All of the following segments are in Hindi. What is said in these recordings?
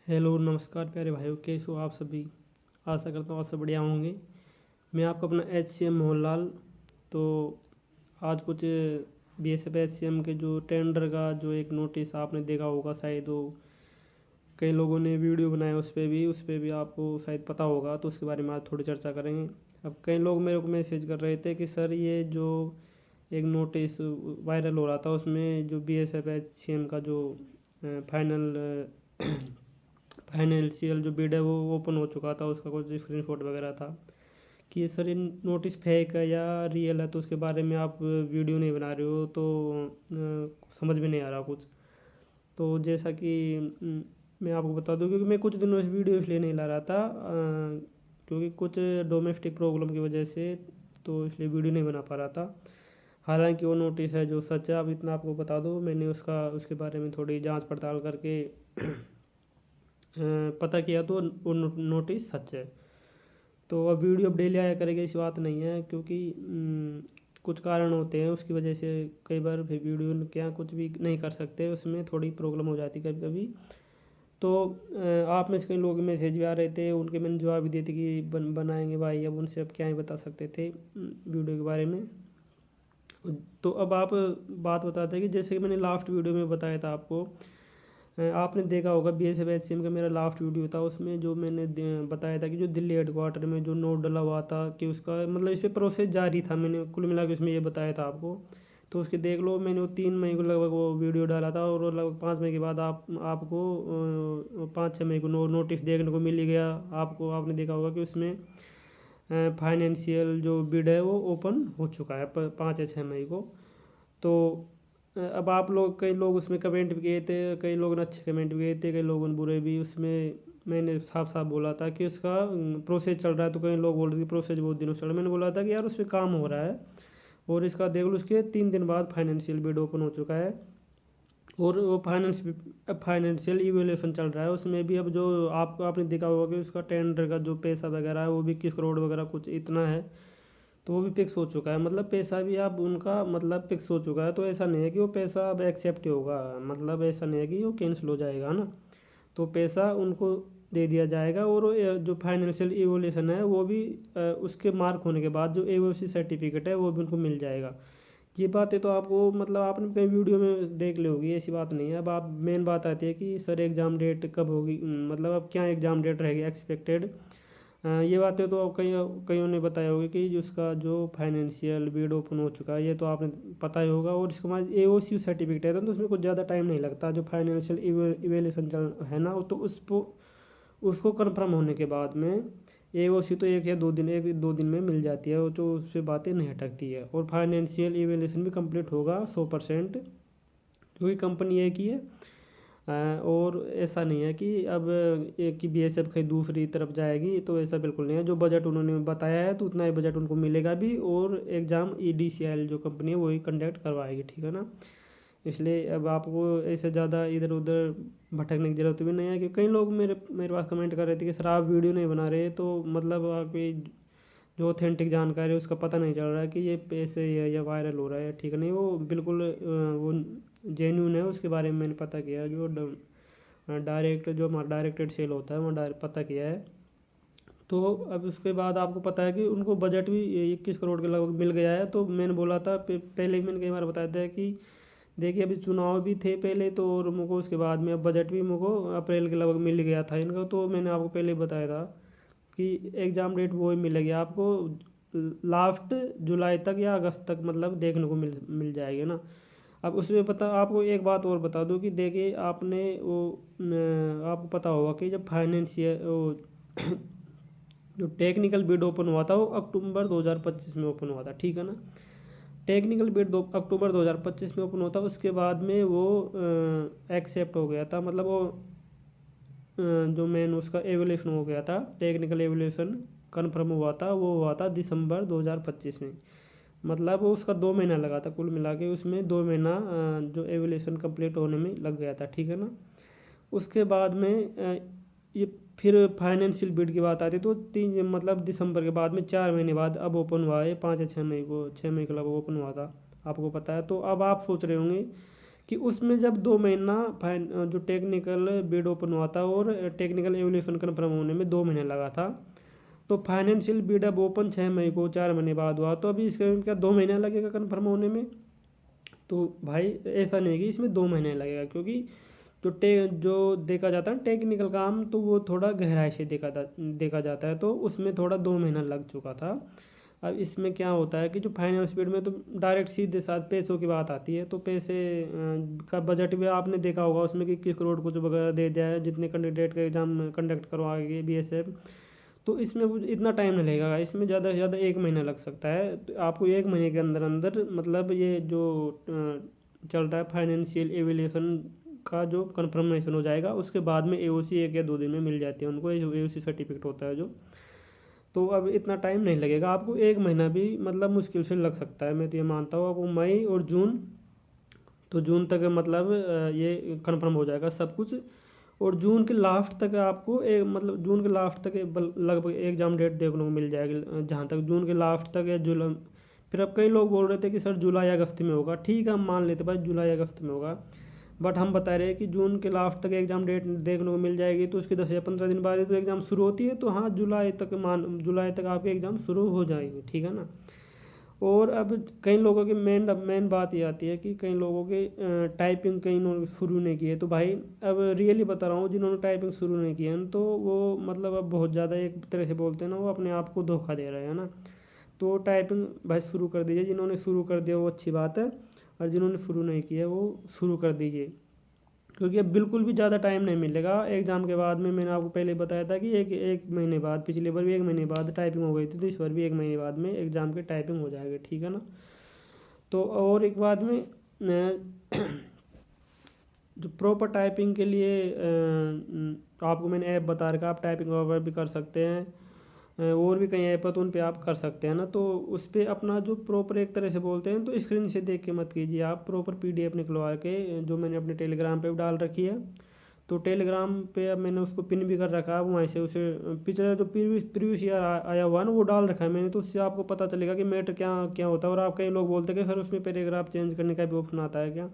हेलो नमस्कार प्यारे भाइयों, कैसे हो आप सभी। आशा करता हूँ आप सब बढ़िया होंगे। मैं आपका अपना HCM मोहनलाल। तो आज कुछ BSF HCM के जो टेंडर का जो एक नोटिस आपने देखा होगा शायद, वो कई लोगों ने वीडियो बनाया उस पर भी आपको शायद पता होगा, तो उसके बारे में आज थोड़ी चर्चा करेंगे। अब कई लोग मेरे को मैसेज कर रहे थे कि सर ये जो एक नोटिस वायरल हो रहा था उसमें जो BSF HCM का जो फाइनल फाइनेंशियल जो बिड है वो ओपन हो चुका था, उसका कुछ स्क्रीनशॉट वगैरह था कि ये सर ये नोटिस फेक है या रियल है, तो उसके बारे में आप वीडियो नहीं बना रहे हो, तो समझ में नहीं आ रहा कुछ। तो जैसा कि मैं आपको बता दूं, क्योंकि मैं कुछ दिनों से वीडियो इसलिए नहीं ला रहा था, क्योंकि कुछ डोमेस्टिक प्रॉब्लम की वजह से, तो इसलिए वीडियो नहीं बना पा रहा था। हालांकि वो नोटिस है जो सच है, अब इतना आपको बता दो, मैंने उसके बारे में थोड़ी जांच पड़ताल करके पता किया तो वो नोटिस सच है। तो अब वीडियो अब डेली आया करेगी ऐसी बात नहीं है, क्योंकि कुछ कारण होते हैं उसकी वजह से कई बार भी वीडियो क्या कुछ भी नहीं कर सकते, उसमें थोड़ी प्रॉब्लम हो जाती कभी कभी। तो आप में से कई लोग मैसेज भी आ रहे थे, उनके मैंने जवाब भी दिए थे कि बनाएंगे भाई, अब उनसे अब क्या ही बता सकते थे वीडियो के बारे में। तो अब आप बात बताते हैं कि जैसे कि मैंने लास्ट वीडियो में बताया था आपको, आपने देखा होगा BSF HCM का मेरा लास्ट वीडियो था, उसमें जो मैंने बताया था कि जो दिल्ली हेडक्वार्टर में जो नोट डला हुआ था कि उसका मतलब इस पर प्रोसेस जारी था, मैंने कुल मिला के उसमें ये बताया था आपको। तो उसके देख लो, मैंने वो 3 मई को लगभग वो वीडियो डाला था, और लगभग 5 मई के बाद आपको 5-6 मई को नोटिस देखने को मिल ही गया आपको। आपने देखा होगा कि उसमें फाइनेंशियल जो बिड है वो ओपन हो चुका है 5 या 6 मई को। तो अब आप लोग, कई लोग उसमें कमेंट भी किए थे, कई लोगों ने अच्छे कमेंट भी किए थे, कई लोगों ने बुरे भी। उसमें मैंने साफ साफ बोला था कि उसका प्रोसेस चल रहा है, तो कई लोग बोल रहे थे कि प्रोसेस बहुत दिनों से चल रहा है। मैंने बोला था कि यार उस पर काम हो रहा है, और इसका देख लो, उसके 3 दिन बाद फाइनेंशियल बिड ओपन हो चुका है, और वो फाइनेंशियल इवेल्यूशन चल रहा है। उसमें भी अब जो आपने देखा होगा कि उसका टेंडर का जो पैसा वगैरह है वो भी 21 करोड़ वगैरह कुछ इतना है, तो वो भी फिक्स हो चुका है। मतलब पैसा भी अब उनका मतलब फिक्स हो चुका है, तो ऐसा नहीं है कि वो पैसा अब एक्सेप्ट ही होगा, मतलब ऐसा नहीं है कि वो कैंसिल हो जाएगा ना। तो पैसा उनको दे दिया जाएगा, और जो फाइनेंशियल इवोल्यूशन है वो भी उसके मार्क होने के बाद जो AOC सर्टिफिकेट है वो भी उनको मिल जाएगा। ये बातें तो आपको मतलब आपने कई वीडियो में देख ली होगी, ऐसी बात नहीं है। अब आप मेन बात आती है कि सर एग्ज़ाम डेट कब होगी, मतलब अब क्या एग्ज़ाम डेट रहेगी एक्सपेक्टेड। ये बातें तो कई कईयों ने बताया होगा कि उसका जो फाइनेंशियल बिड ओपन हो चुका है, ये तो आपने पता ही होगा। और इसके बाद AOC सर्टिफिकेट है, तो उसमें कुछ ज़्यादा टाइम नहीं लगता। जो फाइनेंशियल इवेल्यूशन चल है ना, तो उसको कंफर्म होने के बाद में AOC तो 1 या 2 दिन, 1-2 दिन में मिल जाती है, तो उस पर बातें नहीं अटकती है। और फाइनेंशियल इवेल्यूशन भी कंप्लीट होगा 100%, क्योंकि कंपनी एक ही है। और ऐसा नहीं है कि अब एक की BSF कहीं दूसरी तरफ जाएगी, तो ऐसा बिल्कुल नहीं है। जो बजट उन्होंने बताया है तो उतना ही बजट उनको मिलेगा भी, और एग्ज़ाम EDCL जो कंपनी है वही कंडक्ट करवाएगी, ठीक है ना। इसलिए अब आपको ऐसे ज़्यादा इधर उधर भटकने की ज़रूरत भी नहीं है, क्योंकि कई लोग मेरे मेरे पास कमेंट कर रहे थे कि सर आप वीडियो नहीं बना रहे, तो मतलब आपकी जो ऑथेंटिक जानकारी है उसका पता नहीं चल रहा है कि ये पैसे या वायरल हो रहा है, ठीक है। नहीं, वो बिल्कुल वो जेन्यून है। उसके बारे में मैंने पता किया है, जो डायरेक्ट जो हमारा डायरेक्टेड सेल होता है वो डायरेक्ट पता किया है। तो अब उसके बाद आपको पता है कि उनको बजट भी 21 करोड़ के लगभग मिल गया है। तो मैंने बोला था पहले ही मैंने कई बार बताया था कि देखिए अभी चुनाव भी थे पहले तो, और मुझको उसके बाद में अब बजट भी मुझको अप्रैल के लगभग मिल गया था इनका। तो मैंने आपको पहले ही बताया था कि एग्ज़ाम डेट वो ही मिलेगी आपको लास्ट जुलाई तक या अगस्त तक, मतलब देखने को मिल जाएगी ना। अब उसमें पता आपको एक बात और बता दूं कि देखिए आपने वो आपको पता होगा कि जब फाइनेंशियल वो जो टेक्निकल बिड ओपन हुआ था वो अक्टूबर 2025 में ओपन हुआ था, ठीक है ना। टेक्निकल बिड अक्टूबर 2025 में ओपन हुआ था, उसके बाद में वो एक्सेप्ट हो गया था, मतलब वो जो मेन उसका एवोल्यूशन हो गया था, टेक्निकल एवोल्यूशन कन्फर्म हुआ था, वो हुआ था दिसंबर 2025 में। मतलब वो उसका 2 महीना लगा था कुल मिला के, उसमें 2 महीना जो एवोल्यूशन कंप्लीट होने में लग गया था, ठीक है ना। उसके बाद में ये फिर फाइनेंशियल बिड की बात आती, तो 3 मतलब दिसंबर के बाद में 4 महीने बाद अब ओपन हुआ है, 5 या 6 मई को, 6 मई को लगभग ओपन हुआ था, आपको पता है। तो अब आप सोच रहे होंगे कि उसमें जब 2 महीना फाइन जो टेक्निकल बिड ओपन हुआ था और टेक्निकल एवोल्यूशन कन्फर्म होने में 2 महीने लगा था। तो फाइनेंशियल बिड अब ओपन 6 मई को 4 महीने बाद हुआ, तो अभी इसका क्या 2 महीना लगेगा कन्फर्म होने में? तो भाई ऐसा नहीं है कि इसमें 2 महीने लगेगा, क्योंकि जो देखा जाता है टेक्निकल काम, तो वो थोड़ा गहराई से देखा जाता है, तो उसमें थोड़ा 2 महीना लग चुका था। अब इसमें क्या होता है कि जो फाइनल स्पीड में तो डायरेक्ट सीधे साथ पैसों की बात आती है, तो पैसे का बजट भी आपने देखा होगा उसमें कि किस करोड़ कुछ वगैरह दे दिया है जितने कैंडिडेट का एग्ज़ाम कंडक्ट करवाएगी BSF। तो इसमें वो इतना टाइम नहीं लगेगा, इसमें ज़्यादा से ज़्यादा 1 महीना लग सकता है। तो आपको 1 महीने के अंदर अंदर मतलब ये जो चल रहा है फाइनेंशियल एवेल्यूशन का जो कंफर्मेशन हो जाएगा, उसके बाद में AOC 1 या 2 दिन में मिल जाती है उनको, ये जो AOC सर्टिफिकेट होता है जो। तो अब इतना टाइम नहीं लगेगा आपको, 1 महीना भी मतलब मुश्किल से लग सकता है, मैं तो ये मानता हूँ। आपको मई और जून, तो जून तक मतलब ये कंफर्म हो जाएगा सब कुछ। और जून के लास्ट तक आपको एक मतलब जून के लास्ट तक लगभग एग्ज़ाम डेट देखने को मिल जाएगी, जहाँ तक जून के लास्ट तक या जुलाई। फिर अब कई लोग बोल रहे थे कि सर जुलाई अगस्त में होगा, ठीक है हम मान लेते भाई जुलाई अगस्त में होगा, बट हम बता रहे हैं कि जून के लास्ट तक एग्ज़ाम डेट देखने को मिल जाएगी, तो उसके 10 या 15 दिन बाद ही तो एग्ज़ाम शुरू होती है, तो हाँ जुलाई तक आपके एग्ज़ाम शुरू हो जाएगी, ठीक है ना। और अब कई लोगों की मेन बात ये आती है कि कई लोगों की टाइपिंग कहीं इन्होंने शुरू नहीं की है, तो भाई अब रियली बता रहा हूँ, जिन्होंने टाइपिंग शुरू नहीं की है ना, तो वो मतलब अब बहुत ज़्यादा एक तरह से बोलते हैं ना, वो अपने आप को धोखा दे रहे हैं ना। तो टाइपिंग भाई शुरू कर दीजिए, जिन्होंने शुरू कर दिया वो अच्छी बात है, और जिन्होंने शुरू नहीं किया वो शुरू कर दीजिए, क्योंकि अब बिल्कुल भी ज़्यादा टाइम नहीं मिलेगा एग्ज़ाम के बाद में। मैंने आपको पहले बताया था कि एक महीने बाद, पिछली बार भी 1 महीने बाद टाइपिंग हो गई थी, तो इस बार भी 1 महीने बाद में एग्ज़ाम की टाइपिंग हो जाएगी, ठीक है ना। तो और एक बाद में जो प्रॉपर टाइपिंग के लिए आपको मैंने ऐप बता रखा, आप टाइपिंग वगैरह भी कर सकते हैं। और भी कई ऐप है तो उन पे आप कर सकते हैं ना, तो उस पर अपना जो प्रॉपर एक तरह से बोलते हैं, तो स्क्रीन से देख के मत कीजिए, आप प्रॉपर PDF निकलवा के, जो मैंने अपने टेलीग्राम पे भी डाल रखी है, तो टेलीग्राम पे अब मैंने उसको पिन भी कर रखा है, वहीं से उसे पिछले जो प्रीवियस ईयर आया हुआ है ना वो डाल रखा है मैंने, तो उससे आपको पता चलेगा कि मैटर क्या क्या होता है। और आप कई लोग बोलते हैं कि सर उसमें पैराग्राफ चेंज करने का भी ऑप्शन आता है क्या,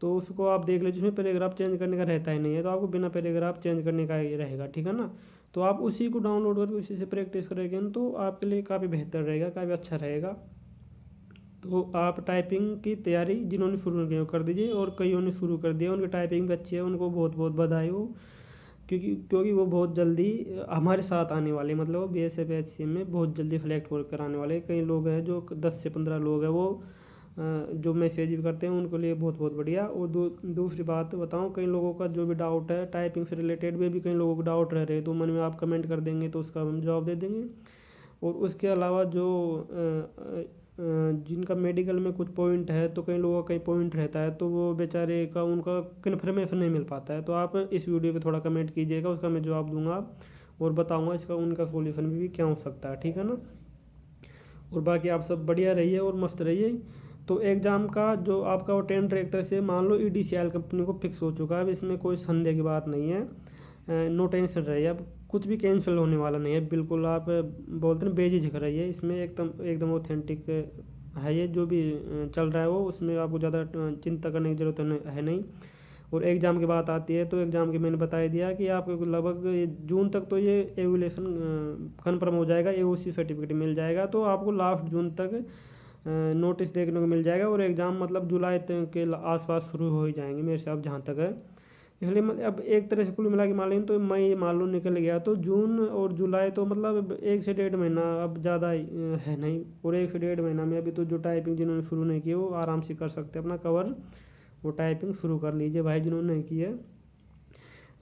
तो उसको आप देख लीजिए, उसमें पैराग्राफ चेंज करने का रहता ही नहीं है, तो आपको बिना पैराग्राफ चेंज करने का ही रहेगा, ठीक है ना। तो आप उसी को डाउनलोड करके उसी से प्रैक्टिस करेंगे ना, तो आपके लिए काफ़ी बेहतर रहेगा, काफ़ी अच्छा रहेगा। तो आप टाइपिंग की तैयारी जिन्होंने शुरू की हो कर दीजिए, और कईयों ने शुरू कर दिया, उनकी टाइपिंग भी अच्छी है, उनको बहुत बहुत बधाई हो, क्योंकि वो बहुत जल्दी हमारे साथ आने वाले, मतलब वो BSF HCM में बहुत जल्दी सेलेक्ट होकर आने वाले। कई लोग हैं जो 10 से 15 लोग हैं, वो जो मैसेज भी करते हैं उनके लिए बहुत बहुत बढ़िया। और दूसरी बात बताऊं, कई लोगों का जो भी डाउट है टाइपिंग से रिलेटेड में भी कई लोगों को डाउट रह रहे हैं, तो मन में आप कमेंट कर देंगे तो उसका हम जवाब दे देंगे। और उसके अलावा जो जिनका मेडिकल में कुछ पॉइंट है, तो कई लोगों का कई पॉइंट रहता है, तो वो बेचारे का उनका कन्फर्मेशन नहीं मिल पाता है, तो आप इस वीडियो पे थोड़ा कमेंट कीजिएगा, उसका मैं जवाब दूंगा और बताऊंगा इसका उनका सॉल्यूशन भी क्या हो सकता है, ठीक है ना। और बाकी आप सब बढ़िया रहिए और मस्त रहिए। तो एग्ज़ाम का जो आपका वो टेंडर एक तरह से मान लो EDCL कंपनी को फिक्स हो चुका है, अब इसमें कोई संदेह की बात नहीं है। नो टेंशन रहिए, अब कुछ भी कैंसिल होने वाला नहीं है, बिल्कुल आप बोलते हैं बेझिझक रहिए, इसमें एकदम एकदम ऑथेंटिक है ये जो भी चल रहा है वो, उसमें आपको ज़्यादा चिंता करने की ज़रूरत है नहीं। और एग्ज़ाम की बात आती है, तो एग्ज़ाम की मैंने बता ही दिया कि आपको लगभग जून तक तो ये एवुलेशन कन्फर्म हो जाएगा, AOC सर्टिफिकेट मिल जाएगा, तो आपको लास्ट जून तक नोटिस देखने को मिल जाएगा, और एग्ज़ाम मतलब जुलाई तक के आसपास शुरू हो ही जाएंगे मेरे हिसाब जहाँ तक है। इसलिए अब एक तरह से कुल मिला के मान लें तो मई मान लो निकल गया, तो जून और जुलाई तो मतलब 1 से 1.5 महीना अब ज़्यादा है नहीं, और 1 से 1.5 महीना में अभी तो जो टाइपिंग जिन्होंने शुरू नहीं की वो आराम से कर सकते हैं अपना कवर, वो टाइपिंग शुरू कर लीजिए भाई जिन्होंने नहीं की है।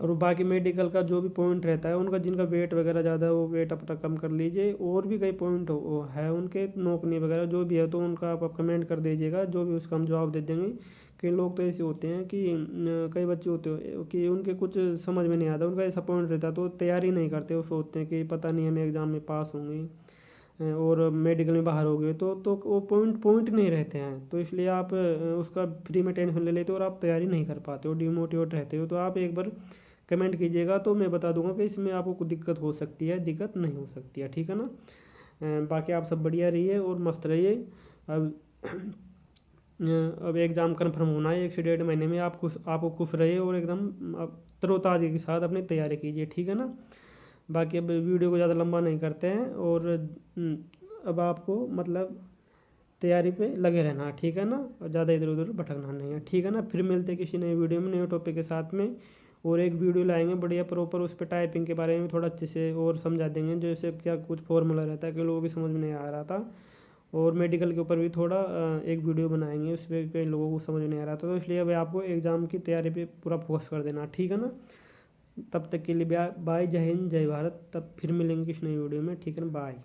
और बाकी मेडिकल का जो भी पॉइंट रहता है उनका, जिनका वेट वगैरह ज़्यादा है वो वेट अपना कम कर लीजिए, और भी कई पॉइंट है उनके नौकरी वगैरह जो भी है, तो उनका आप कमेंट कर दीजिएगा, जो भी उसका हम जवाब दे देंगे। कई लोग तो ऐसे होते हैं कि कई बच्चे होते हैं कि उनके कुछ समझ में नहीं आता, उनका ऐसा पॉइंट रहता है तो तैयारी नहीं करते, वो सोचते हैं कि पता नहीं हमें एग्ज़ाम में पास होंगे और मेडिकल में बाहर हो गए, तो वो पॉइंट नहीं रहते हैं, तो इसलिए आप उसका फ्री में टेंशन ले लेते हो और आप तैयारी नहीं कर पाते हो, डिमोटिवेट रहते हो। तो आप एक बार कमेंट कीजिएगा तो मैं बता दूंगा कि इसमें आपको कोई दिक्कत हो सकती है, दिक्कत नहीं हो सकती है, ठीक है ना। बाकी आप सब बढ़िया रहिए और मस्त रहिए। अब अब एग्ज़ाम कन्फर्म होना है 1 से 1.5 महीने में। आपको खुश रहे और एकदम आप तरोताज़गी के साथ अपनी तैयारी कीजिए, ठीक है ना। बाकी अब वीडियो को ज़्यादा लंबा नहीं करते हैं, और अब आपको मतलब तैयारी पे लगे रहना है, ठीक है ना, और ज़्यादा इधर उधर भटकना नहीं है, ठीक है ना। फिर मिलते किसी नई वीडियो में नए टॉपिक के साथ में, और एक वीडियो लाएंगे बढ़िया प्रॉपर, उस पर टाइपिंग के बारे में थोड़ा अच्छे से और समझा देंगे, जैसे क्या कुछ फॉर्मूला रहता है कि लोगों की समझ में नहीं आ रहा था। और मेडिकल के ऊपर भी थोड़ा एक वीडियो बनाएंगे, उस पर कई लोगों को समझ में नहीं आ रहा था, तो इसलिए अभी आपको एग्ज़ाम की तैयारी पे पूरा फोकस कर देना, ठीक है ना। तब तक के लिए बाय, जय हिंद, जय भारत। तब फिर मिलेंगे किसी नई वीडियो में, ठीक है ना, बाय।